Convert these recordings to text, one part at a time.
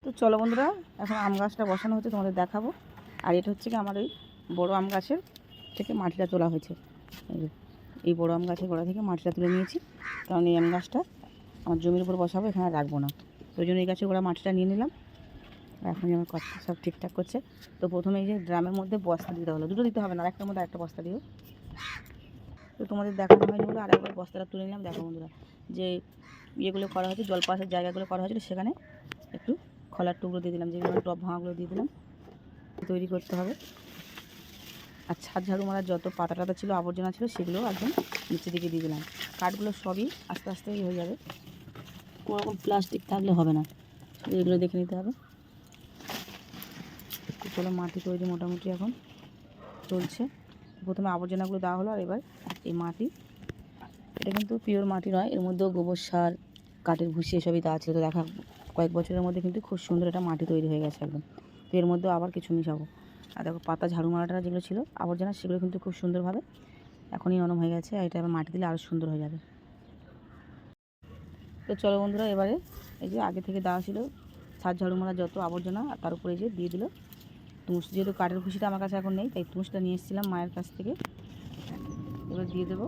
তো চলো বন্ধুরা, এখন আম গাছটা বসানো হচ্ছে, তোমাদের দেখাবো। আর এটা হচ্ছে কি আমার ওই বড়ো আম গাছের থেকে মাটিটা তোলা হয়েছে। এই বড়ো আম গাছের গোড়া থেকে মাটিটা তুলে নিয়েছি, কারণ এই আম গাছটা আমার জমির উপর বসাবো, এখানে রাখবো না। ওই জন্য এই গাছের গোড়া মাটিটা নিয়ে নিলাম। এখন আমার কথা সব ঠিকঠাক করছে। তো প্রথমে এই যে ড্রামের মধ্যে বস্তা দিতে হলো, দুটো দিতে হবে না, একটার মধ্যে একটা বস্তা দিও। তো তোমাদের দেখানো হয়নি বলে আর একবার বস্তাটা তুলে নিলাম। দেখো বন্ধুরা, যে ইয়েগুলো করা হয়েছে, জল পাশের জায়গাগুলো করা হয়েছিল, সেখানে একটু খোলার টুকরো দিয়ে দিলাম, যেগুলো টপ ভাঙাগুলো দিয়ে দিলাম। তৈরি করতে হবে। আর ছাদ ঝাড়ু মারার যত পাতা টাতা ছিল, আবর্জনা ছিল, সেগুলো একদম নিচের দিকে দিয়ে দিলাম। কাঠগুলো সবই আস্তে আস্তে হয়ে যাবে, কোনো রকম প্লাস্টিক থাকলে হবে না, এগুলো দেখে নিতে হবে। চলো, মাটি তৈরি মোটামুটি এখন চলছে। প্রথমে আবর্জনাগুলো দেওয়া হলো, আর এবার এই মাটি, এটা কিন্তু পিওর মাটি নয়, এর মধ্যেও গোবর সার, কাঠের ভুসি এসবই দেওয়া ছিল। তো দেখা কয়েক বছরের মধ্যে কিন্তু খুব সুন্দর এটা মাটি তৈরি হয়ে গেছে একদম। তো এর মধ্যেও আবার কিছু মিশাবো। আর দেখো, পাতা ঝাড়ু মারাটা যেগুলো ছিল আবর্জনা, সেগুলো কিন্তু খুব সুন্দরভাবে এখনই নরম হয়ে গেছে। আর এটা এবার মাটি দিলে আরও সুন্দর হয়ে যাবে। তো চলো বন্ধুরা, এবারে এই যে আগে থেকে দেওয়া ছিল ছাদ ঝাড়ু মারা যত আবর্জনা, আর তার উপরে যে দিয়ে দিল তুষ। যেহেতু কাঠের ভুসিটা আমার কাছে এখন নেই, তাই তুষটা নিয়ে এসেছিলাম মায়ের কাছ থেকে। এবার দিয়ে দেবো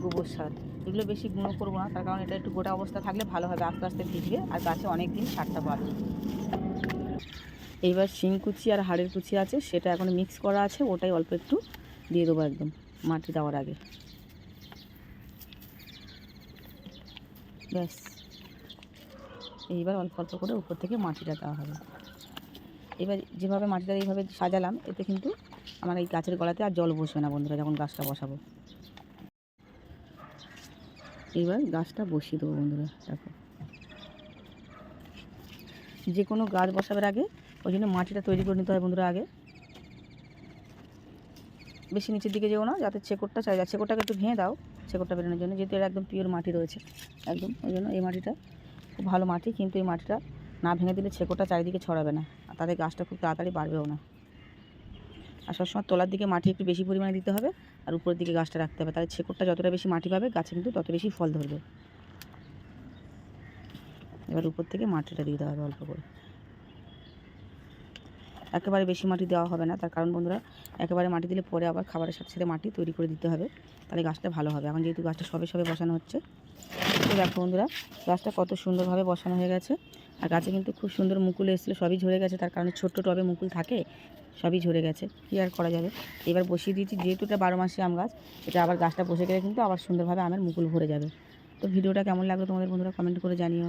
গোবর সার। এগুলো বেশি গুঁড়ো করবো না, তার কারণ এটা একটু গোটা অবস্থা থাকলে ভালো হবে, আস্তে আস্তে ভিজবে আর গাছে অনেক দিন সারটা পাবে। এইবার শিংকুচি আর হাড়ের কুচি আছে, সেটা এখন মিক্স করা আছে, ওটাই অল্প একটু দিয়ে দেবো একদম মাটি দেওয়ার আগে। ব্যাস, এইবার অল্প অল্প করে উপর থেকে মাটিটা দেওয়া হবে। এবার যেভাবে মাটিটা এইভাবে সাজালাম, এতে কিন্তু আমার এই গাছের গোড়াতে আর জল বসবে না বন্ধুরা, যখন গাছটা বসাবো। এবার গাছটা বসিয়ে দেবো বন্ধুরা। দেখো, যে কোনো গাছ বসাবার আগে ওই জন্য মাটিটা তৈরি করে নিতে হয় বন্ধুরা আগে। বেশি নিচের দিকে যেও না, যাতে শেকড়টা চাই যায়, শেকড়টাকে একটু ভেঙে দাও শেকড়টা বেরোনোর জন্য, যেহেতু এটা একদম পিওর মাটি রয়েছে একদম। ওই জন্য এই মাটিটা খুব ভালো মাটি, কিন্তু এই মাটিটা না ভেঙে দিলে শেকড়টা চারিদিকে ছড়াবে না, আর তাদের গাছটা খুব তাড়াতাড়ি বাড়বেও না। আর সবসময় তলার দিকে মাটি একটু বেশি পরিমাণে দিতে হবে, আর উপরের দিকে গাছটা রাখতে হবে, তাহলে শেকড়টা যতটা বেশি মাটি পাবে, গাছে কিন্তু তত বেশি ফল ধরবে। এবার উপর থেকে মাটিটা দিয়ে দেওয়া হবে অল্প করে, একেবারে বেশি মাটি দেওয়া হবে না। তার কারণ বন্ধুরা, একেবারে মাটি দিলে পরে আবার খাবারের সাথে সাথে মাটি তৈরি করে দিতে হবে, তাহলে গাছটা ভালো হবে। এখন যেহেতু গাছটা সবে সবে বসানো হচ্ছে, তো দেখো বন্ধুরা, গাছটা কত সুন্দরভাবে বসানো হয়ে গেছে। আর গাছে কিন্তু খুব সুন্দর মুকুল এসেছিলো, সবই ঝরে গেছে, তার কারণে ছোট্ট টবে মুকুল থাকে, সবই ঝরে গেছে, কী আর করা যাবে। এবার বসিয়ে দিয়েছি, যেহেতু এটা 12 মাসি আম গাছ, এটা আবার গাছটা বসে গেলে কিন্তু আবার সুন্দরভাবে আমের মুকুল ভরে যাবে। তো ভিডিওটা কেমন লাগলো তোমাদের বন্ধুরা, কমেন্ট করে জানিও।